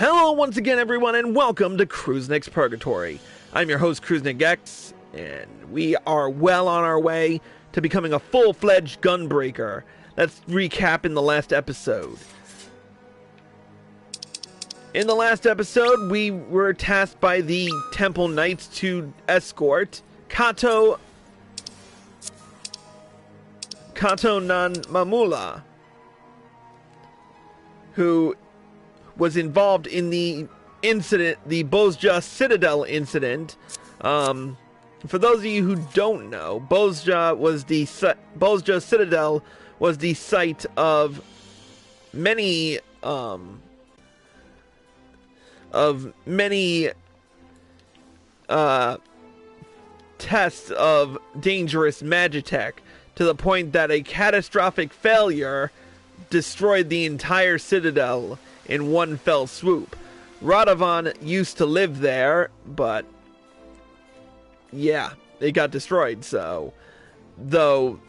Hello once again, everyone, and welcome to Cruisenix Purgatory. I'm your host, Cruisenix, and we are well on our way to becoming a full-fledged Gunbreaker. Let's recap in the last episode. In the last episode, we were tasked by the Temple Knights to escort Kato non Mamula, who was involved in the incident, the Bozja Citadel incident. For those of you who don't know, Bozja Citadel was the site of many tests of dangerous magitech, to the point that a catastrophic failure destroyed the entire citadel in one fell swoop. Radovan used to live there, but yeah, it got destroyed. So, though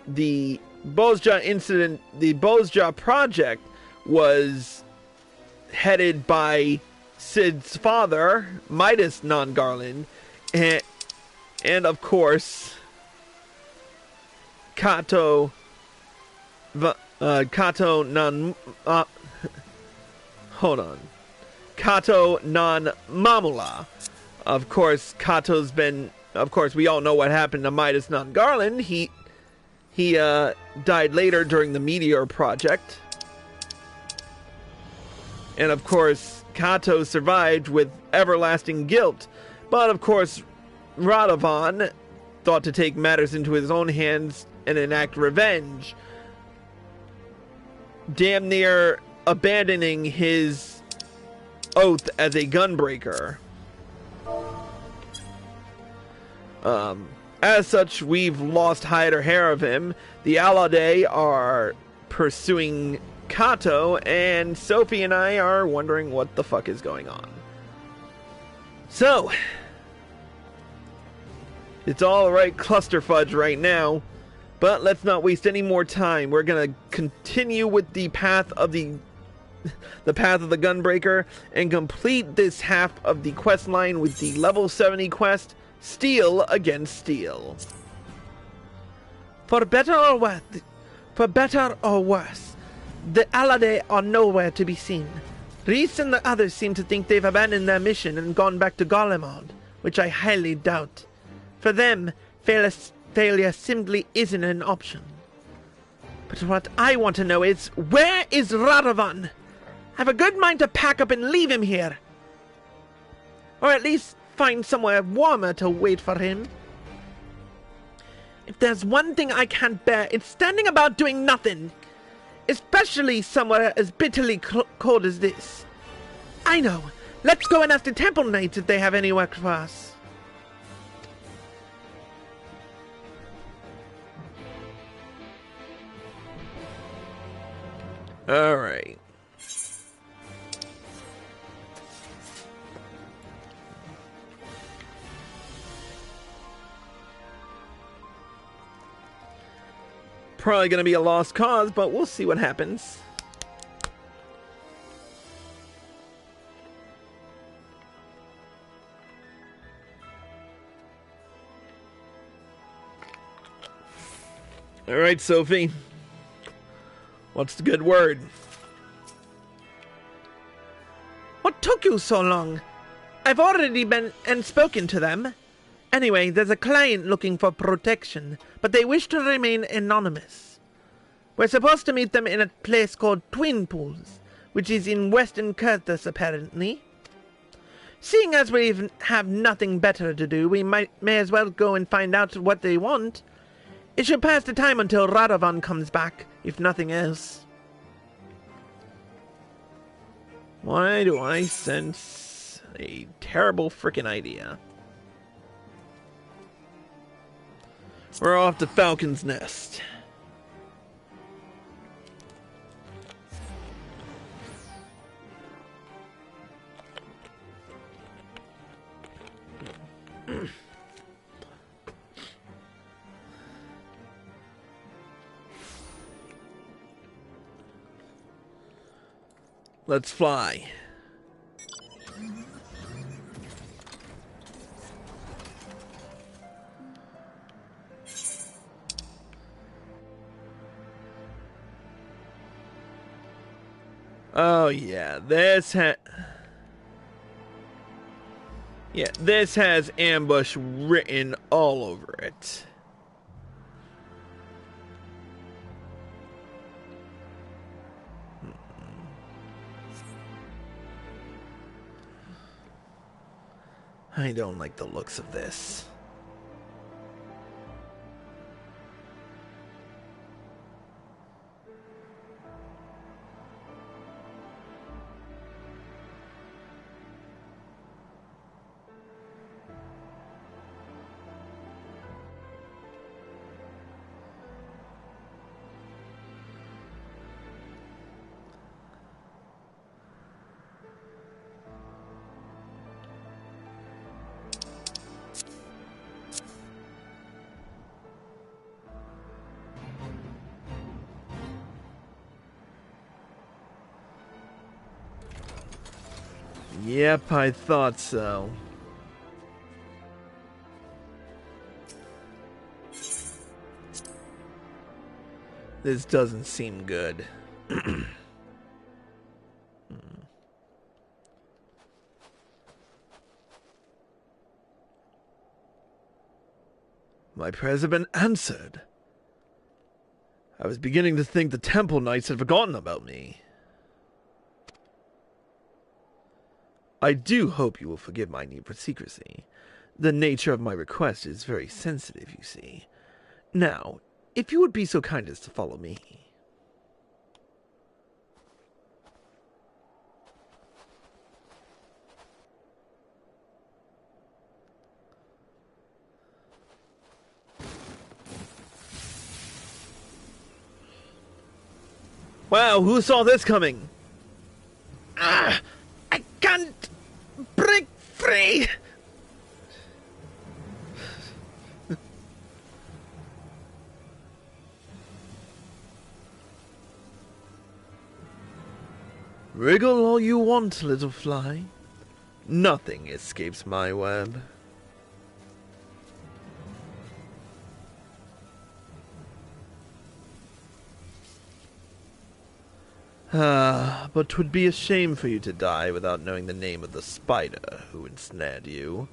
the Bozja incident, the Bozja project was headed by Cid's father, Midas Non-Garland, and of course Kato non Mamula. Of course, we all know what happened to Midas Non-Garland. He died later during the Meteor Project. And of course, Kato survived with everlasting guilt. But of course, Radovan thought to take matters into his own hands and enact revenge, damn near abandoning his oath as a gunbreaker. As such, we've lost hide or hair of him. The Alade are pursuing Kato, and Sophie and I are wondering what the fuck is going on. So, it's all right clusterfudge right now, but let's not waste any more time. We're gonna continue with the path of the path of the Gunbreaker and complete this half of the quest line with the level 70 quest, Steel Against Steel. For better or worse, the Alade are nowhere to be seen. Reese and the others seem to think they've abandoned their mission and gone back to Garlemald, which I highly doubt. For them, failure simply isn't an option. But what I want to know is, where is Radovan? I have a good mind to pack up and leave him here. Or at least find somewhere warmer to wait for him. If there's one thing I can't bear, it's standing about doing nothing. Especially somewhere as bitterly cold as this. I know. Let's go and ask the Temple Knights if they have any work for us. Alright. Probably going to be a lost cause, but we'll see what happens. Alright, Sophie. What's the good word? What took you so long? I've already been and spoken to them. Anyway, there's a client looking for protection, but they wish to remain anonymous. We're supposed to meet them in a place called Twin Pools, which is in Western Kurthus, apparently. Seeing as we have nothing better to do, we may as well go and find out what they want. It should pass the time until Radovan comes back, if nothing else. Why do I sense a terrible frickin' idea? We're off to Falcon's Nest. Let's fly. Oh yeah, this has ambush written all over it. I don't like the looks of this. Yep, I thought so. This doesn't seem good. My prayers have been answered. I was beginning to think the Temple Knights had forgotten about me. I do hope you will forgive my need for secrecy. The nature of my request is very sensitive, you see. Now, if you would be so kind as to follow me. Wow, who saw this coming? I can't break free! Wriggle all you want, little fly. Nothing escapes my web. But 'twould be a shame for you to die without knowing the name of the spider who ensnared you.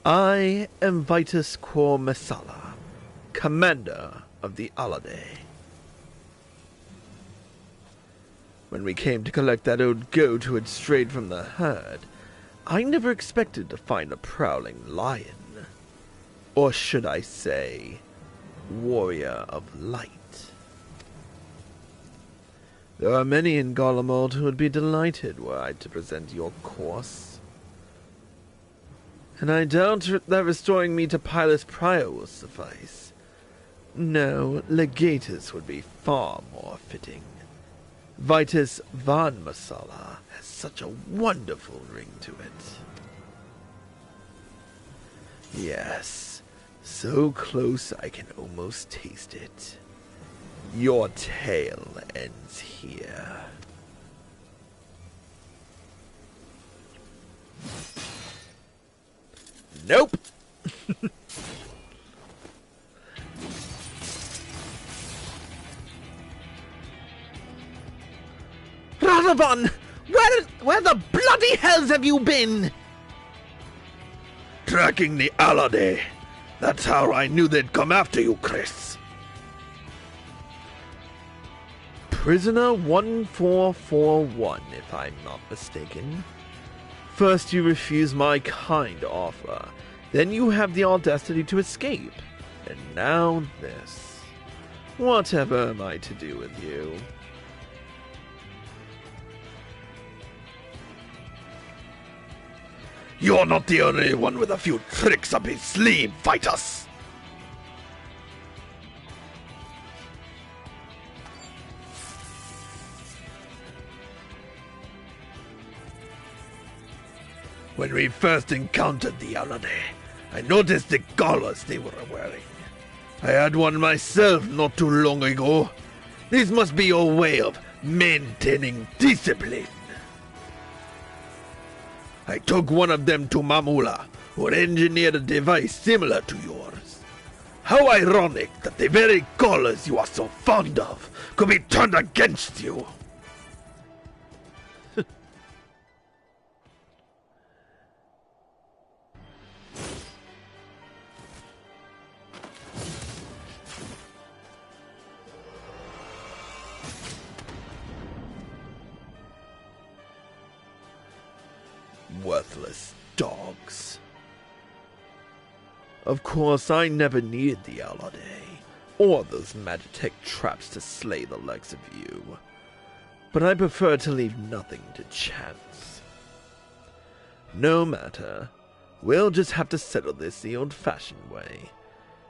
I am Vitus Quo Messala, commander of the Alade. When we came to collect that old goat who had strayed from the herd, I never expected to find a prowling lion. Or should I say, warrior of light. There are many in Garlemald who would be delighted were I to present your course. And I doubt that restoring me to Pilus Prior will suffice. No, Legatus would be far more fitting. Vitus Van Masala has such a wonderful ring to it. Yes, so close I can almost taste it. Your tale ends here. Nope. Radovan! Where the bloody hells have you been? Tracking the Alade. That's how I knew they'd come after you, Chris. Prisoner 1441, if I'm not mistaken. First you refuse my kind offer, then you have the audacity to escape, and now this. Whatever am I to do with you? You're not the only one with a few tricks up his sleeve, Vitus! When we first encountered the Alade, I noticed the collars they were wearing. I had one myself not too long ago. This must be your way of maintaining discipline. I took one of them to Mamula, who had engineered a device similar to yours. How ironic that the very collars you are so fond of could be turned against you. Worthless dogs. Of course, I never needed the Alade, or those Magitech traps to slay the likes of you. But I prefer to leave nothing to chance. No matter. We'll just have to settle this the old-fashioned way.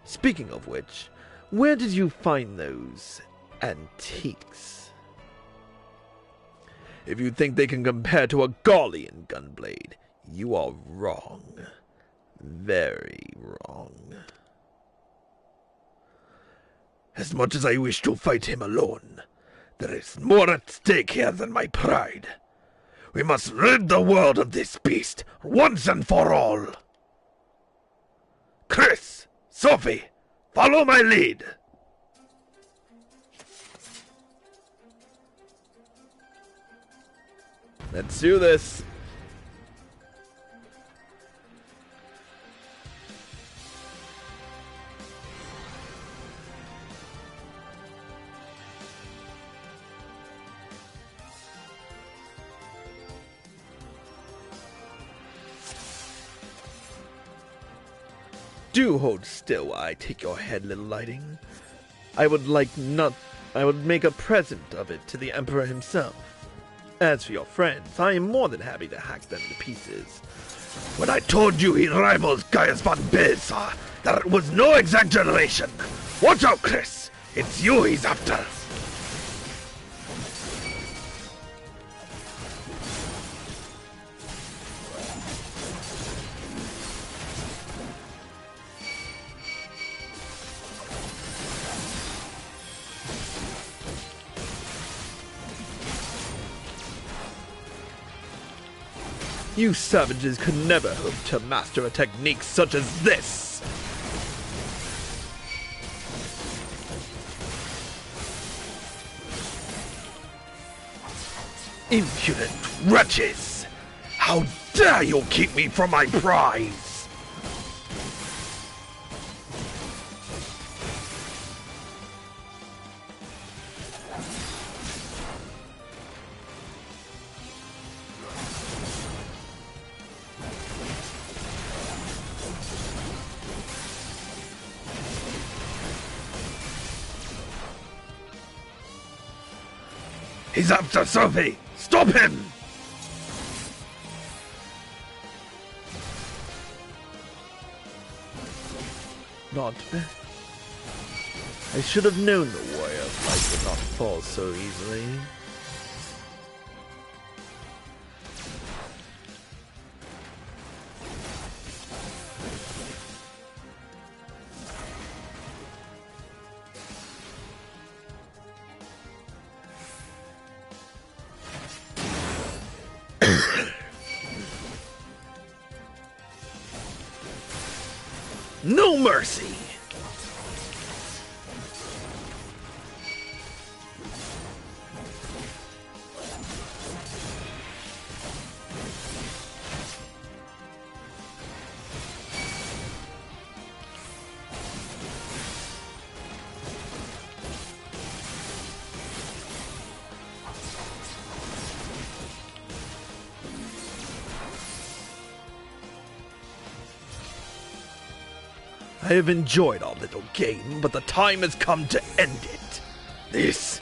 Speaking of which, where did you find those antiques? If you think they can compare to a Garlean gunblade, you are wrong. Very wrong. As much as I wish to fight him alone, there is more at stake here than my pride. We must rid the world of this beast once and for all. Chris, Sophie, follow my lead. Let's do this. Do hold still while I take your head, little lighting. I would make a present of it to the Emperor himself. As for your friends, I am more than happy to hack them to pieces. When I told you he rivals Gaius von Bezar, that was no exaggeration. Watch out, Chris. It's you he's after. You savages could never hope to master a technique such as this! Impudent wretches! How dare you keep me from my prize! He's after Sophie! Stop him! Not bad. I should have known the warrior of light would not fall so easily. No mercy! I have enjoyed our little game, but the time has come to end it. This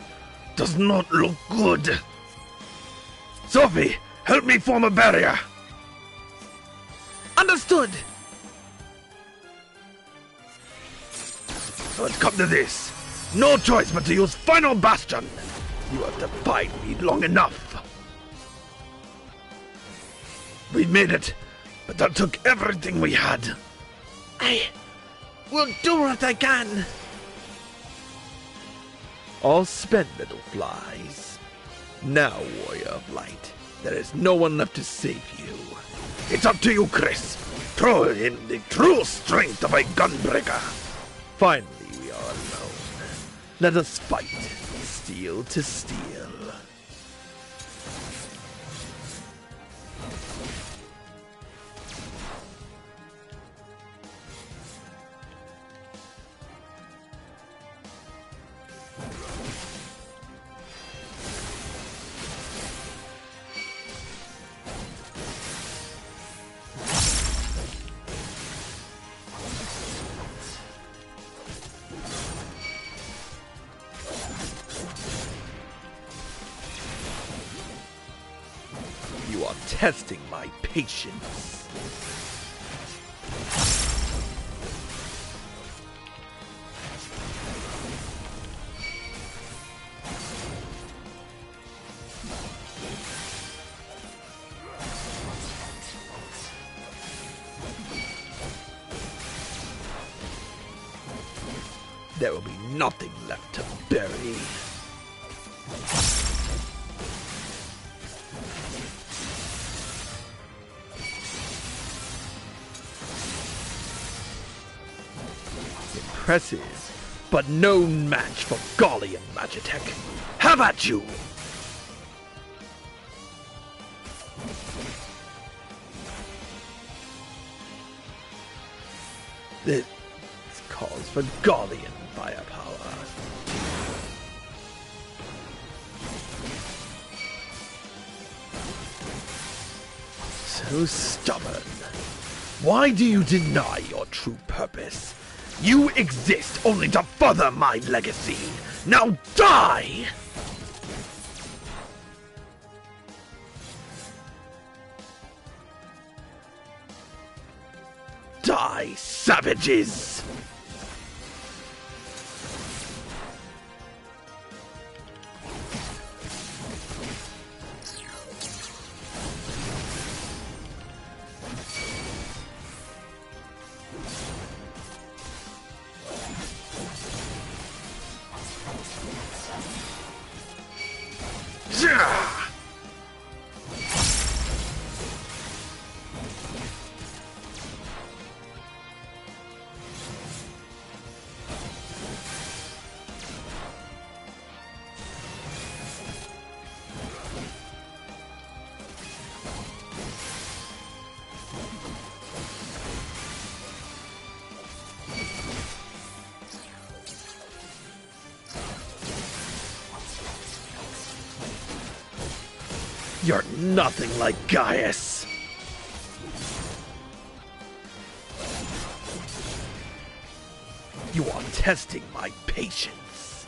does not look good. Sophie, help me form a barrier. Understood! So it's come to this. No choice but to use Final Bastion. You have defied me long enough. We made it, but that took everything we had. I will do what I can. All spent, little flies. Now, warrior of light, there is no one left to save you. It's up to you, Chris. Throw in the true strength of a Gunbreaker. Finally, we are alone. Let us fight, steel to steel. are testing my patience. There will be nothing left to bury. Impressive, but no match for Gallian Magitech. Have at you! This calls for Gallian firepower. So stubborn. Why do you deny your true purpose? You exist only to further my legacy. Now die! Die, savages! You're nothing like Gaius. You are testing my patience.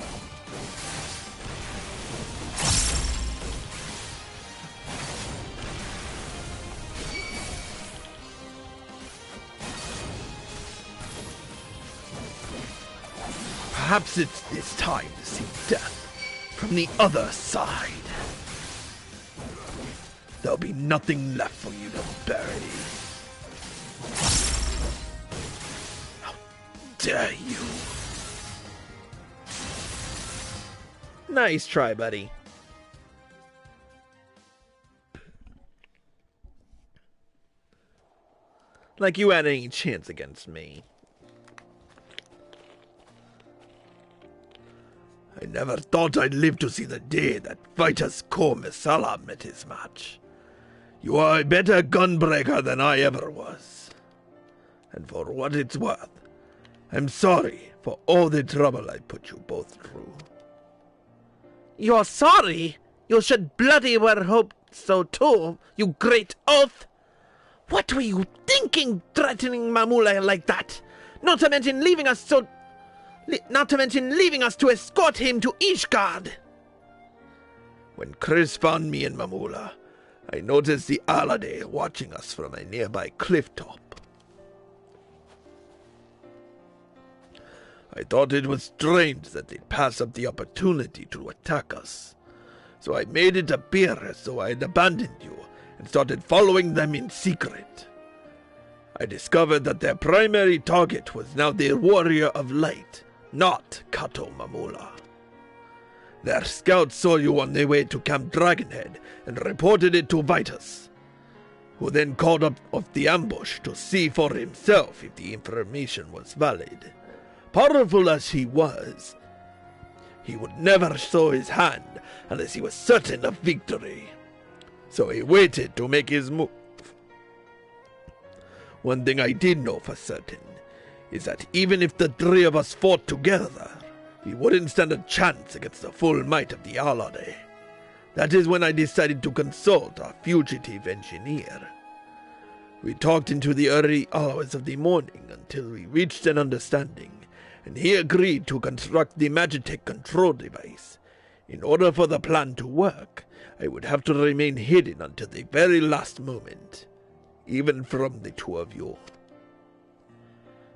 Perhaps it's time to see death from the other side. There'll be nothing left for you to bury. How dare you? Nice try, buddy. Like you had any chance against me. I never thought I'd live to see the day that Vitus Co Misala met his match. You are a better Gunbreaker than I ever was. And for what it's worth, I'm sorry for all the trouble I put you both through. You're sorry? You should bloody well hope so too, you great oaf! What were you thinking, threatening Mamula like that? Not to mention leaving us to escort him to Ishgard! When Chris found me and Mamula, I noticed the Alade watching us from a nearby cliff top. I thought it was strange that they'd pass up the opportunity to attack us, so I made it appear as though I had abandoned you and started following them in secret. I discovered that their primary target was now the Warrior of Light, not Kato Mamula. Their scouts saw you on their way to Camp Dragonhead and reported it to Vitus, who then called up of the ambush to see for himself if the information was valid. Powerful as he was, he would never show his hand unless he was certain of victory. So he waited to make his move. One thing I did know for certain is that even if the three of us fought together, we wouldn't stand a chance against the full might of the Alade. That is when I decided to consult our fugitive engineer. We talked into the early hours of the morning until we reached an understanding, and he agreed to construct the Magitech control device. In order for the plan to work, I would have to remain hidden until the very last moment, even from the two of you.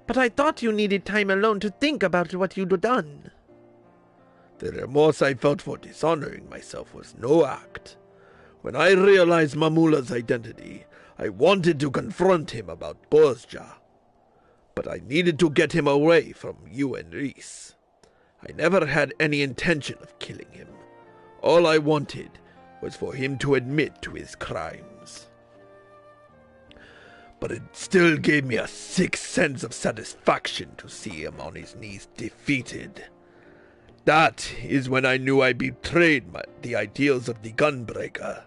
But I thought you needed time alone to think about what you'd done. The remorse I felt for dishonoring myself was no act. When I realized Mamula's identity, I wanted to confront him about Bozja. But I needed to get him away from you and Reese. I never had any intention of killing him. All I wanted was for him to admit to his crimes. But it still gave me a sick sense of satisfaction to see him on his knees defeated. That is when I knew I betrayed the ideals of the Gunbreaker,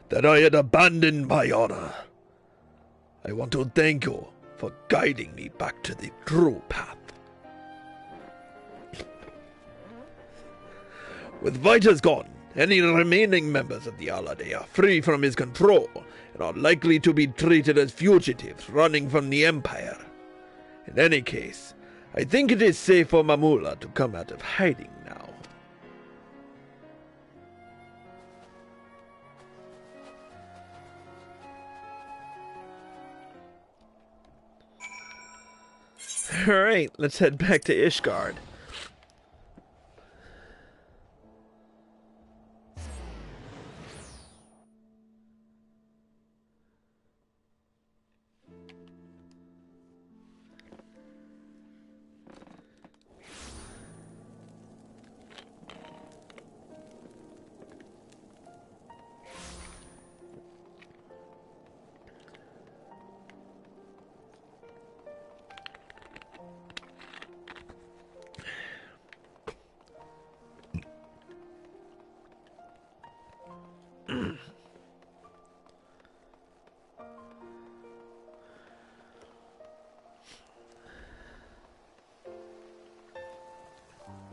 that I had abandoned my honor. I want to thank you for guiding me back to the true path. With Vita's gone, any remaining members of the Alade are free from his control and are likely to be treated as fugitives running from the Empire. In any case, I think it is safe for Mamula to come out of hiding now. Alright, let's head back to Ishgard.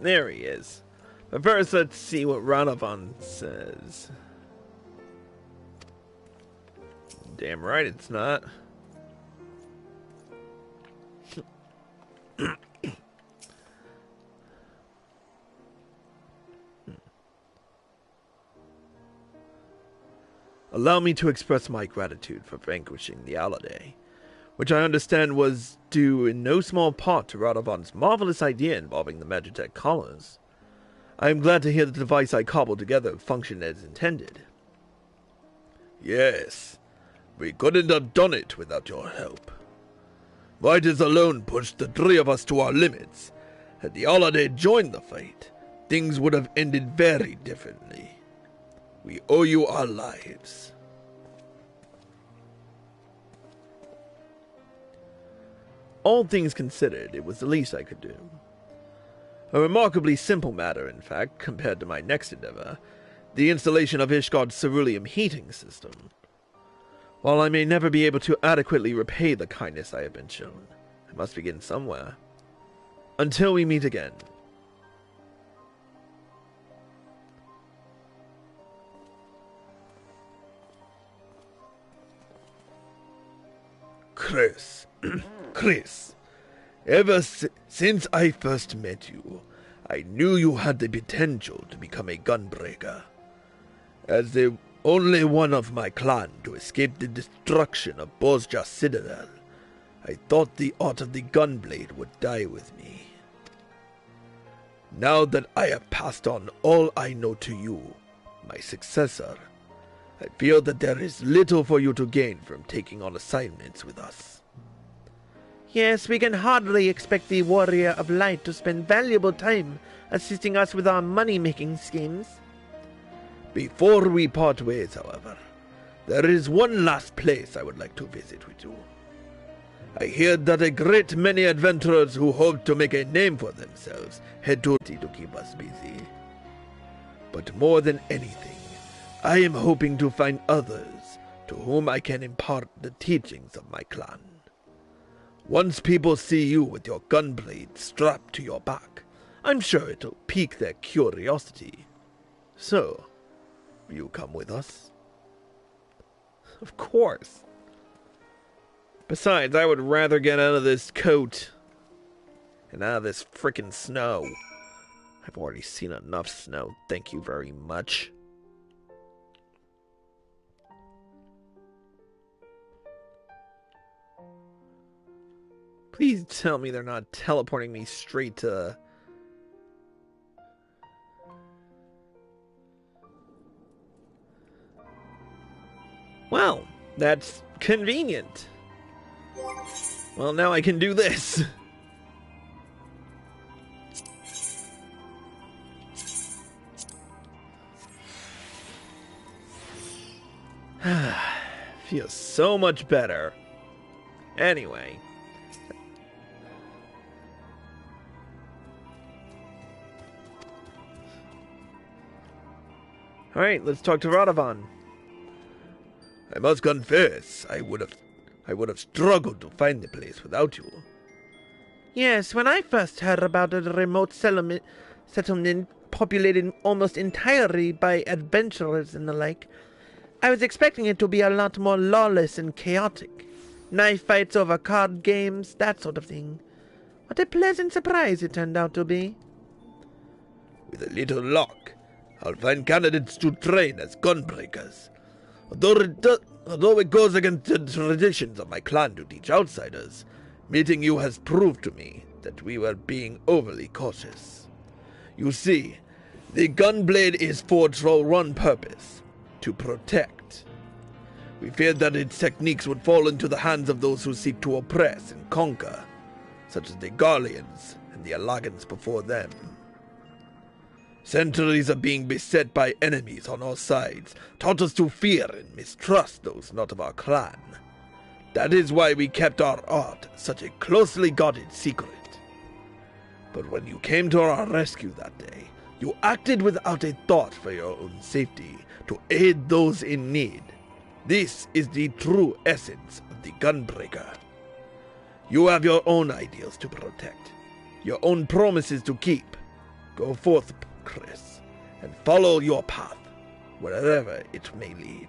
There he is. But first, let's see what Radovan says. Damn right it's not. Allow me to express my gratitude for vanquishing the Alade, which I understand was due in no small part to Radovan's marvelous idea involving the Magitech collars. I am glad to hear the device I cobbled together functioned as intended. Yes, we couldn't have done it without your help. Vitus alone pushed the three of us to our limits. Had the Alade joined the fight, things would have ended very differently. We owe you our lives. All things considered, it was the least I could do. A remarkably simple matter, in fact, compared to my next endeavor, the installation of Ishgard's ceruleum heating system. While I may never be able to adequately repay the kindness I have been shown, I must begin somewhere. Until we meet again. Chris, since I first met you, I knew you had the potential to become a Gunbreaker. As the only one of my clan to escape the destruction of Bozja Citadel, I thought the art of the Gunblade would die with me. Now that I have passed on all I know to you, my successor, I feel that there is little for you to gain from taking on assignments with us. Yes, we can hardly expect the Warrior of Light to spend valuable time assisting us with our money-making schemes. Before we part ways, however, there is one last place I would like to visit with you. I hear that a great many adventurers who hope to make a name for themselves head to keep us busy. But more than anything, I am hoping to find others to whom I can impart the teachings of my clan. Once people see you with your gunblade strapped to your back, I'm sure it'll pique their curiosity. So, will you come with us? Of course. Besides, I would rather get out of this coat and out of this frickin' snow. I've already seen enough snow, thank you very much. Please tell me they're not teleporting me straight to... Well, that's convenient. Well, now I can do this. Feels so much better. Anyway. Alright, let's talk to Radovan. I must confess, I would have struggled to find the place without you. Yes, when I first heard about a remote settlement populated almost entirely by adventurers and the like, I was expecting it to be a lot more lawless and chaotic. Knife fights over card games, that sort of thing. What a pleasant surprise it turned out to be. With a little luck, I'll find candidates to train as gunbreakers. Although it goes against the traditions of my clan to teach outsiders, meeting you has proved to me that we were being overly cautious. You see, the gunblade is forged for one purpose: to protect. We feared that its techniques would fall into the hands of those who seek to oppress and conquer, such as the Garleans and the Alagans before them. Centuries of being beset by enemies on all sides taught us to fear and mistrust those not of our clan. That is why we kept our art such a closely guarded secret. But when you came to our rescue that day, you acted without a thought for your own safety to aid those in need. This is the true essence of the Gunbreaker. You have your own ideals to protect, your own promises to keep. Go forth, Chris, and follow your path, wherever it may lead.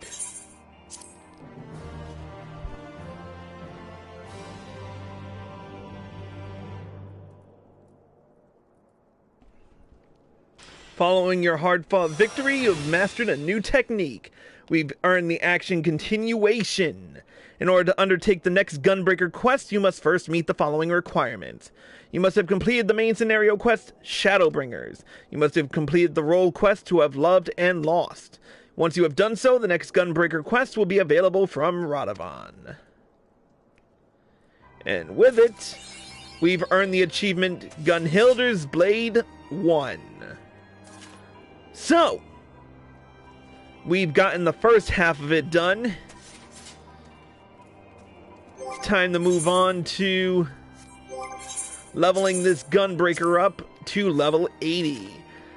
Following your hard-fought victory, you've mastered a new technique. We've earned the action continuation. In order to undertake the next Gunbreaker quest, you must first meet the following requirements. You must have completed the main scenario quest, Shadowbringers. You must have completed the role quest to have loved and lost. Once you have done so, the next Gunbreaker quest will be available from Radovan. And with it, we've earned the achievement Gunhilder's Blade 1. So, we've gotten the first half of it done. It's time to move on to leveling this Gunbreaker up to level 80.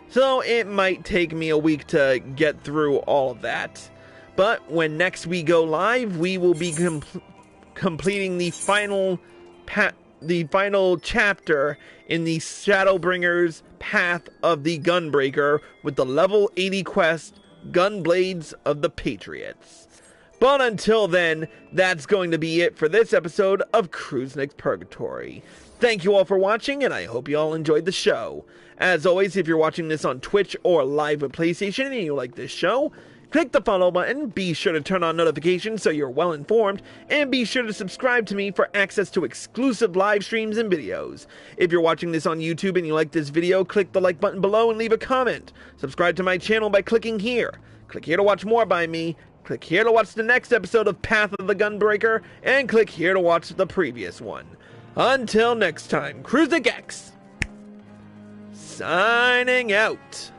So it might take me a week to get through all of that. But when next we go live, we will be completing the final chapter in the Shadowbringers Path of the Gunbreaker with the level 80 quest, Gunblades of the Patriots. But until then, that's going to be it for this episode of Kruznak's Purgatory. Thank you all for watching, and I hope you all enjoyed the show. As always, if you're watching this on Twitch or live with PlayStation and you like this show, click the follow button, be sure to turn on notifications so you're well informed, and be sure to subscribe to me for access to exclusive live streams and videos. If you're watching this on YouTube and you like this video, click the like button below and leave a comment. Subscribe to my channel by clicking here. Click here to watch more by me. Click here to watch the next episode of Path of the Gunbreaker, and click here to watch the previous one. Until next time, Kruznak's signing out.